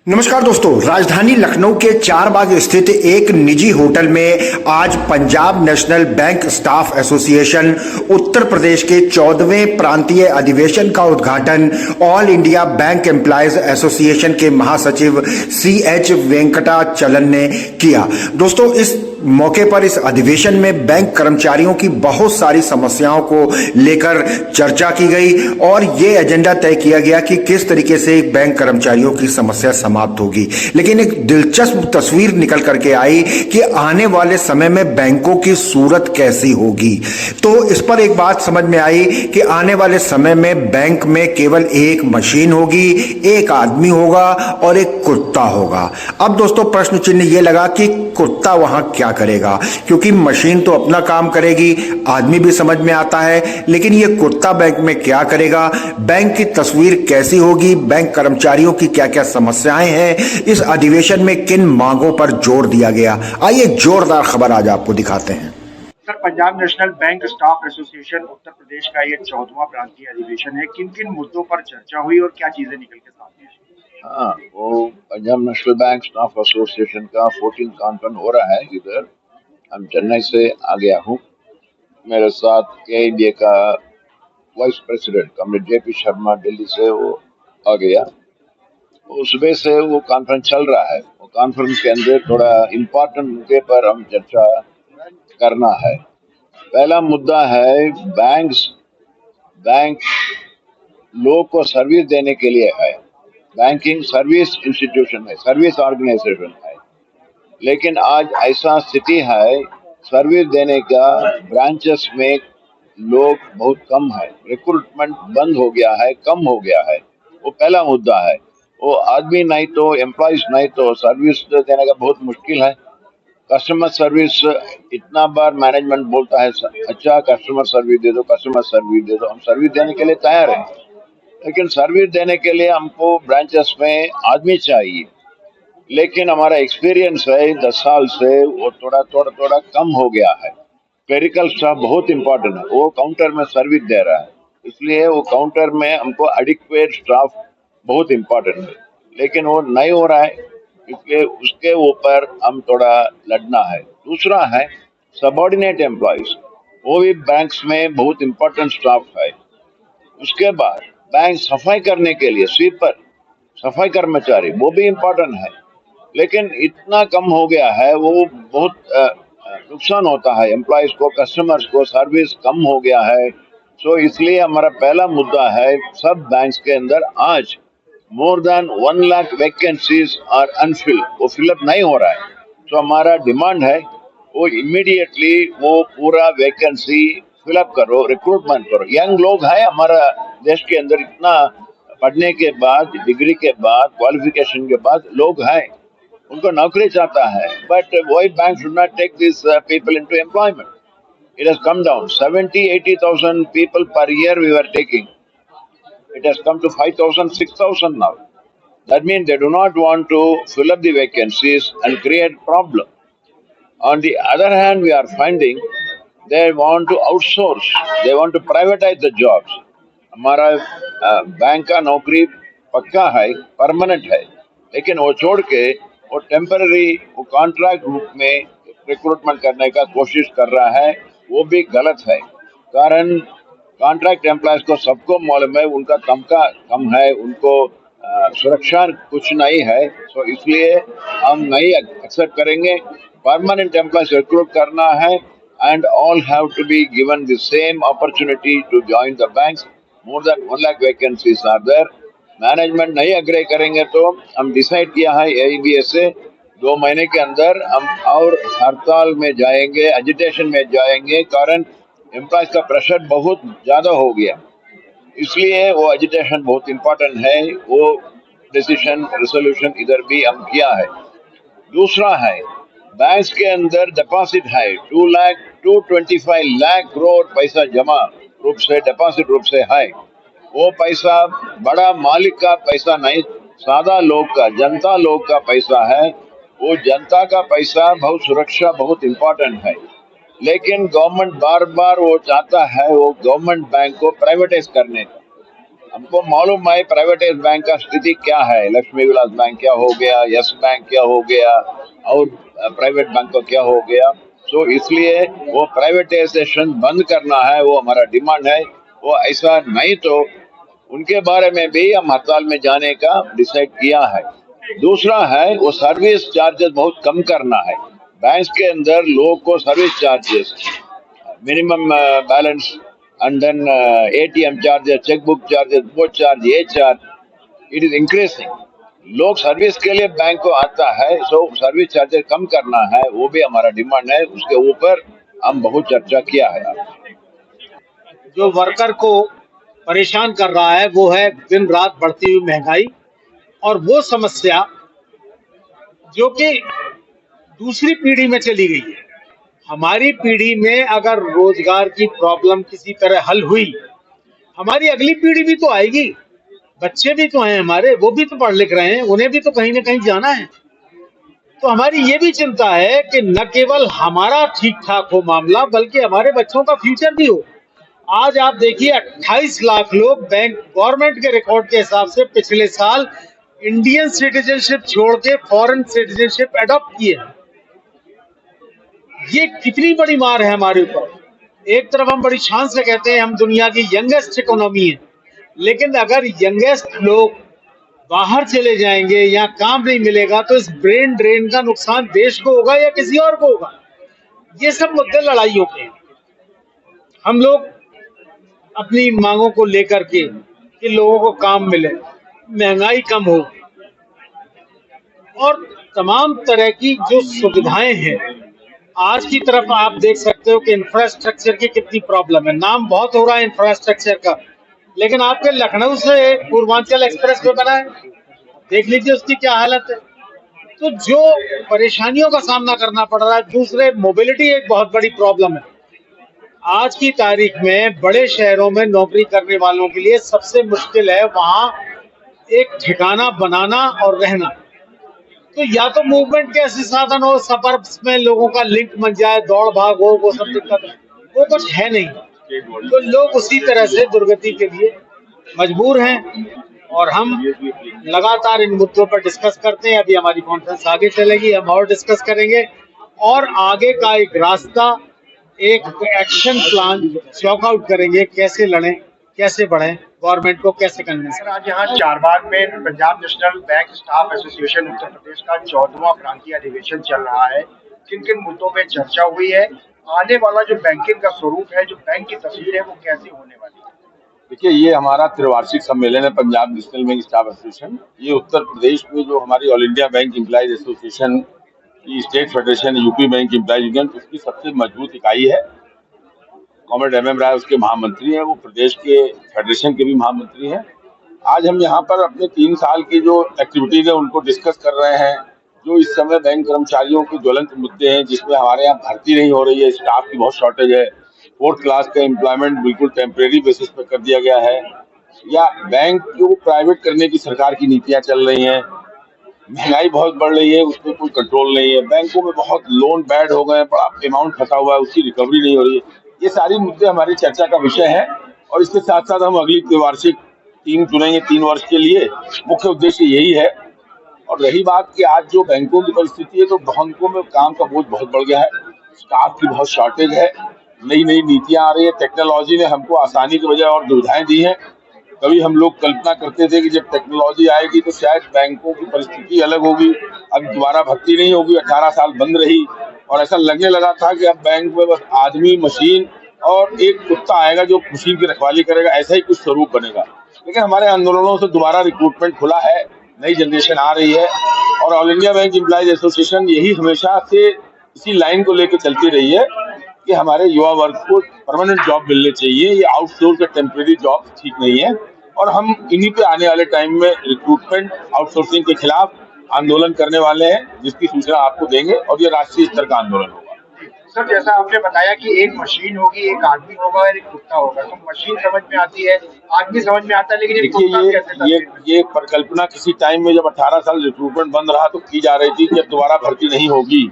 नमस्कार दोस्तों, राजधानी लखनऊ के चारबाग स्थित एक निजी होटल में आज Punjab National Bank Staff Association Uttar Pradesh के 14वें प्रांतीय अधिवेशन का उद्घाटन All India Bank Employees Association के महासचिव CH वेंकटाचलन ने किया। दोस्तों, इस मौके पर इस अधिवेशन में बैंक कर्मचारियों की बहुत सारी समस्याओं को लेकर चर्चा की गई और ये एजेंडा तय किया गया कि किस तरीके से बैंक कर्मचारियों की समस्या समाप्त होगी। लेकिन एक दिलचस्प तस्वीर निकल करके आई कि आने वाले समय में बैंकों की सूरत कैसी होगी। तो इस पर एक बात समझ में आई कि आने वाले समय में बैंक में केवल एक मशीन होगी, एक आदमी होगा और एक कुत्ता होगा। अब दोस्तों, प्रश्न चिन्ह ये लगा कि कुत्ता वहां क्या करेगा, क्योंकि मशीन तो अपना काम करेगी, आदमी भी समझ में आता है, लेकिन ये कुत्ता बैंक में क्या करेगा, बैंक की तस्वीर कैसी होगी, बैंक कर्मचारियों की क्या क्या समस्याएं हैं, इस अधिवेशन में किन मांगों पर जोर दिया गया। आइए जोरदार खबर आज आपको दिखाते हैं। Sir, Punjab National Bank Staff Association Uttar Pradesh का ये 14वां प्रांतीय अधिवेशन है। किन किन मुद्दों पर चर्चा हुई और क्या चीजें निकल के सामने आई? हाँ, वो Punjab National Bank Staff association का 14 कॉन्फ्रेंस हो रहा है इधर। हम चेन्नई से आ गया हूँ। मेरे साथ KIBA का vice president comrade JP Sharma Delhi से वो आ गया। वो सुबह से वो कॉन्फ्रेंस चल रहा है। वो कॉन्फ्रेंस के अंदर थोड़ा इम्पोर्टेंट मुद्दे पर हम चर्चा करना है। पहला मुद्दा है बैंक लोग को सर्विस देने के लिए है। बैंकिंग सर्विस इंस्टीट्यूशन है, सर्विस ऑर्गेनाइजेशन है, लेकिन आज ऐसा स्थिति है सर्विस देने का ब्रांचेस में लोग बहुत कम है, रिक्रूटमेंट बंद हो गया है, कम हो गया है। वो पहला मुद्दा है। वो आदमी नहीं तो एम्प्लॉइज नहीं तो सर्विस देने का बहुत मुश्किल है। कस्टमर सर्विस इतना बार मैनेजमेंट बोलता है अच्छा कस्टमर सर्विस दे दो, कस्टमर सर्विस दे दो। हम सर्विस देने के लिए तैयार हैं, लेकिन सर्विस देने के लिए हमको ब्रांचेस में आदमी चाहिए। लेकिन हमारा एक्सपीरियंस है 10 साल से वो थोड़ा कम हो गया है। क्लेरिकल स्टाफ बहुत इंपॉर्टेंट है, वो काउंटर में सर्विस दे रहा है, इसलिए वो काउंटर में हमको एडिक्वेट स्टाफ बहुत इंपॉर्टेंट है, लेकिन वो नहीं हो रहा है, इसलिए उसके ऊपर हम थोड़ा लड़ना है। दूसरा है सबऑर्डिनेट एम्प्लॉयज, वो भी बैंक्स में बहुत इंपॉर्टेंट स्टाफ है। उसके बाद बैंक सफाई करने के लिए स्वीपर, सफाई कर्मचारी, वो भी इम्पोर्टेंट है, लेकिन इतना कम हो गया है, वो बहुत नुकसान होता है एम्प्लॉयज को, कस्टमर्स को, सर्विस कम हो गया है। सो इसलिए हमारा पहला मुद्दा है सब बैंक्स के अंदर आज more than 1 lakh vacancies are unfilled, वो फिलअप नहीं हो रहा है। तो हमारा डिमांड है वो इमीडिएटली वो पूरा वैकेंसी फिलअप करो, रिक्रूटमेंट करो। यंग लोग है हमारा देश के अंदर, इतना पढ़ने के बाद, डिग्री के बाद, क्वालिफिकेशन के बाद लोग हैं, उनको नौकरी चाहता है, बट वही bank should not take this people into employment. It has come down 70,000-80,000 people per year we were taking, it has come to 5,000-6,000 now. That means they do not want to fill up the vacancies and create problem. On the other hand, we are finding they want to outsource, they want to privatize the jobs. हमारा bank का नौकरी पक्का है, permanent है, लेकिन वो छोड़ के वो टेम्पररी, वो कॉन्ट्रैक्ट रूप में रिक्रूटमेंट करने का कोशिश कर रहा है, वो भी गलत है। कारण कॉन्ट्रैक्ट एम्प्लॉयज को सबको मालूम है उनका तनख्वाह कम है, उनको सुरक्षा कुछ नहीं है। तो इसलिए हम नहीं एक्सेप्ट करेंगे। परमानेंट एम्प्लॉयज रिक्रूट करना है and all have to be given the same opportunity to join the banks. More than 1 lakh vacancies are there. Management नहीं अग्रे करेंगे तो हम डिसाइड किया है AIBA से 2 महीने के अंदर हम और हड़ताल में जाएंगे, एजिटेशन में जाएंगे, कारण एम्प्लॉयज का प्रेशर बहुत ज़्यादा हो गया। इसलिए वो एजिटेशन बहुत इम्पोर्टेंट है। वो डिसीजन रेजोल्यूशन इधर भी हम किया है। दूसरा है बैंक्स के अंदर डिपॉजिट है 225 लाख करोड़ पैसा जमा रूप से, डिपॉजिट रूप से है। वो पैसा बड़ा मालिक का पैसा नहीं, सादा लोग का, जनता लोग का पैसा है। वो जनता का पैसा, बहुत सुरक्षा बहुत इम्पोर्टेंट है, लेकिन गवर्नमेंट बार बार वो चाहता है वो गवर्नमेंट बैंक को प्राइवेटाइज करने का। हमको मालूम है प्राइवेटाइज बैंक का स्थिति क्या है, लक्ष्मी विलास बैंक क्या हो गया, यस बैंक क्या हो गया, और प्राइवेट बैंक को क्या हो गया। सो इसलिए वो प्राइवेटाइजेशन बंद करना है, वो हमारा डिमांड है। वो ऐसा नहीं तो उनके बारे में भी हम हड़ताल में जाने का डिसाइड किया है। दूसरा है वो सर्विस चार्जेस बहुत कम करना है। बैंक के अंदर लोग को service charges, minimum balance and then ATM charges, checkbook charges, वो चार्ज, ये चार्ज, इट इज इंक्रीजिंग। लोग सर्विस के लिए बैंक को आता है, सो सर्विस चार्जेस कम करना है, वो भी हमारा डिमांड है। उसके ऊपर हम बहुत चर्चा किया है। जो वर्कर को परेशान कर रहा है वो है दिन रात बढ़ती हुई महंगाई, और वो समस्या जो कि दूसरी पीढ़ी में चली गई है। हमारी पीढ़ी में अगर रोजगार की प्रॉब्लम किसी तरह हल हुई, हमारी अगली पीढ़ी भी तो आएगी। बच्चे भी तो हैं हमारे, वो भी तो पढ़ लिख रहे हैं, उन्हें भी तो कहीं ना कहीं जाना है। तो हमारी ये भी चिंता है कि न केवल हमारा ठीक ठाक हो मामला, बल्कि हमारे बच्चों का फ्यूचर भी हो। आज आप देखिए 28 लाख लोग बैंक गवर्नमेंट के रिकॉर्ड के हिसाब से पिछले साल इंडियन सिटीजनशिप छोड़ के फॉरेन सिटीजनशिप अडॉप्ट किए हैं। ये कितनी बड़ी मार है हमारे ऊपर। एक तरफ हम बड़ी शान से कहते हैं हम दुनिया की यंगेस्ट इकोनॉमी है, लेकिन अगर यंगेस्ट लोग बाहर चले जाएंगे या काम नहीं मिलेगा तो इस ब्रेन ड्रेन का नुकसान देश को होगा या किसी और को होगा। ये सब मुद्दे लड़ाइयों के हैं। हम लोग अपनी मांगों को लेकर के कि लोगों को काम मिले, महंगाई कम हो, और तमाम तरह की जो सुविधाएं हैं। आज की तरफ आप देख सकते हो कि इंफ्रास्ट्रक्चर की कितनी प्रॉब्लम है। नाम बहुत हो रहा है इंफ्रास्ट्रक्चर का, लेकिन आपके लखनऊ से पूर्वांचल एक्सप्रेस वे बना है, देख लीजिए उसकी क्या हालत है। तो जो परेशानियों का सामना करना पड़ रहा है। दूसरे, मोबिलिटी एक बहुत बड़ी प्रॉब्लम है। आज की तारीख में बड़े शहरों में नौकरी करने वालों के लिए सबसे मुश्किल है वहां एक ठिकाना बनाना और रहना। तो या तो मूवमेंट के ऐसे साधन हो, सबर्ब्स में लोगों का लिंक बन जाए, दौड़ भाग हो, वो सब दिक्कत है, वो कुछ है नहीं। तो लोग उसी तरह से दुर्गति के लिए मजबूर हैं, और हम लगातार इन मुद्दों पर डिस्कस करते हैं। अभी हमारी कॉन्फ्रेंस आगे चलेगी, हम और डिस्कस करेंगे और आगे का एक रास्ता, एक एक्शन प्लान चॉक आउट करेंगे, कैसे लड़ें, कैसे बढ़ें, गवर्नमेंट को कैसे कन्विंस सर, आज यहाँ चारबाग में Punjab National Bank Staff Association Uttar Pradesh का 14वां प्रांतीय अधिवेशन चल रहा है। किन किन मुद्दों पे चर्चा हुई है, आने वाला जो बैंकिंग का स्वरूप है, जो बैंक की तस्वीर है, वो कैसी होने वाली है? देखिए, ये हमारा त्रिवार्षिक सम्मेलन है Punjab National Bank Staff Association. ये उत्तर प्रदेश में जो हमारी All India Bank Employees Association की State Federation UP Bank Employees Union, उसकी सबसे मजबूत इकाई है। कॉमरेड MM राय उसके महामंत्री हैं, वो प्रदेश के फेडरेशन के भी महामंत्री हैं। आज हम यहाँ पर अपने 3 साल की जो एक्टिविटीज है उनको डिस्कस कर रहे हैं। जो इस समय बैंक कर्मचारियों के ज्वलंत मुद्दे हैं, जिसमें हमारे यहाँ भर्ती नहीं हो रही है, स्टाफ की बहुत शॉर्टेज है, 4th क्लास का एम्प्लॉयमेंट बिल्कुल टेम्परेरी बेसिस पर कर दिया गया है, या बैंक को प्राइवेट करने की सरकार की नीतियां चल रही हैं, महंगाई बहुत बढ़ रही है, उसमें कोई कंट्रोल नहीं है, बैंकों में बहुत लोन बैड हो गए, बड़ा अमाउंट फंसा हुआ है, उसकी रिकवरी नहीं हो रही है। ये सारी मुद्दे हमारी चर्चा का विषय है, और इसके साथ साथ हम अगली त्रिवार्षिक टीम चुनेंगे 3 वर्ष के लिए। मुख्य उद्देश्य यही है। और रही बात कि आज जो बैंकों की परिस्थिति है, तो बैंकों में काम का बोझ बहुत बढ़ गया है, स्टाफ की बहुत शॉर्टेज है, नई नई नीतियां आ रही है, टेक्नोलॉजी ने हमको आसानी की बजाय और दुविधाएं दी हैं। कभी हम लोग कल्पना करते थे कि जब टेक्नोलॉजी आएगी तो शायद बैंकों की परिस्थिति अलग होगी, अब दोबारा भर्ती नहीं होगी, 18 साल बंद रही, और ऐसा लगने लगा था कि अब बैंक में बस आदमी, मशीन और एक कुत्ता आएगा जो मशीन की रखवाली करेगा, ऐसा ही कुछ स्वरूप बनेगा। लेकिन हमारे आंदोलनों से दोबारा रिक्रूटमेंट खुला है, नई जनरेशन आ रही है, और all India Bank Employees association यही हमेशा से इसी लाइन को लेकर चलती रही है कि हमारे युवा वर्ग को परमानेंट जॉब मिलने चाहिए, ये आउटसोर्स या टेम्परेरी जॉब ठीक नहीं है। और हम इन्हीं पे आने वाले टाइम में रिक्रूटमेंट आउटसोर्सिंग के खिलाफ आंदोलन करने वाले हैं, जिसकी सूचना आपको देंगे, और ये राष्ट्रीय स्तर का आंदोलन होगा। सर, जैसा आपने बताया कि एक मशीन होगी, एक आदमी होगा और एक कुत्ता होगा, तो मशीन समझ में आती है, आदमी समझ में आता है, लेकिन ये परिकल्पना किसी टाइम में जब 18 साल रिक्रूटमेंट बंद रहा तो की जा रही थी कि अब दोबारा भर्ती नहीं होगी।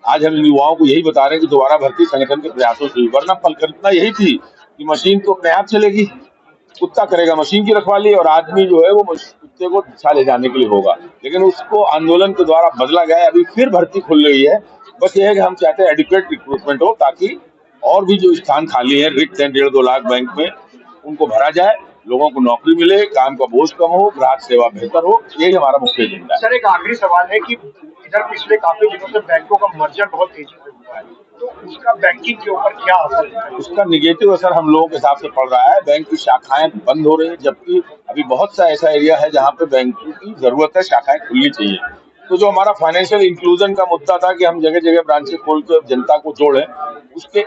आज हम युवाओं को यही बता रहे हैं कि दोबारा भर्ती संगठन के प्रयासों से, वरना परिकल्पना यही थी कि मशीन तो अपने आप चलेगी, कुत्ता करेगा मशीन की रखवाली और आदमी जो है वो कुत्ते को दिशा ले जाने के लिए होगा। लेकिन उसको आंदोलन के द्वारा बदला गया है। अभी फिर भर्ती खुल रही है। बस ये है कि हम चाहते हैं एडिक्वेट रिक्रूटमेंट हो, ताकि और भी जो स्थान खाली है रिक्त हैं 1.5-2 लाख बैंक में, उनको भरा जाए, लोगों को नौकरी मिले, काम का बोझ कम हो, ग्राहक सेवा बेहतर हो। यही हमारा मुख्य एजेंडा है। सर, एक आखिरी सवाल है कि इधर पिछले काफी दिनों से बैंकों का मर्जर बहुत तेजी से हुआ है, तो उसका बैंकिंग के ऊपर क्या असर है? उसका निगेटिव असर हम लोगों के हिसाब से पड़ रहा है। बैंक की शाखाएं बंद हो रही है, जबकि अभी बहुत सा ऐसा एरिया है जहाँ पे बैंकों की जरूरत है, शाखाएं खुलनी चाहिए। तो जो हमारा फाइनेंशियल इंक्लूजन का मुद्दा था कि हम जगह जगह ब्रांचें खोल कर जनता को जोड़ें, उसके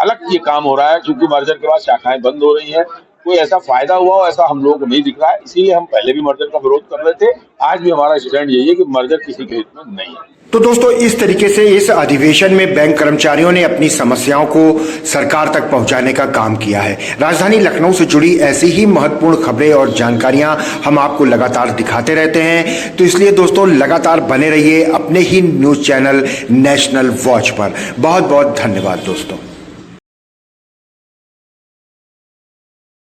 अलग ये काम हो रहा है, क्योंकि मर्जर के बाद शाखाएं बंद हो रही हैं। कोई ऐसा फायदा हुआ हो ऐसा हम लोगों को नहीं दिख रहा है। इसीलिए हम पहले भी मर्जर का विरोध कर रहे थे। आज भी हमारा स्टैंड यही है कि मर्जर किसी के हित में नहीं है। तो दोस्तों, इस तरीके से इस अधिवेशन में बैंक कर्मचारियों ने अपनी समस्याओं को सरकार तक पहुंचाने का काम किया है। राजधानी लखनऊ से जुड़ी ऐसी ही महत्वपूर्ण खबरें और जानकारियां हम आपको लगातार दिखाते रहते हैं। तो इसलिए दोस्तों, लगातार बने रहिए अपने ही न्यूज चैनल नेशनल वॉच पर। बहुत बहुत धन्यवाद दोस्तों।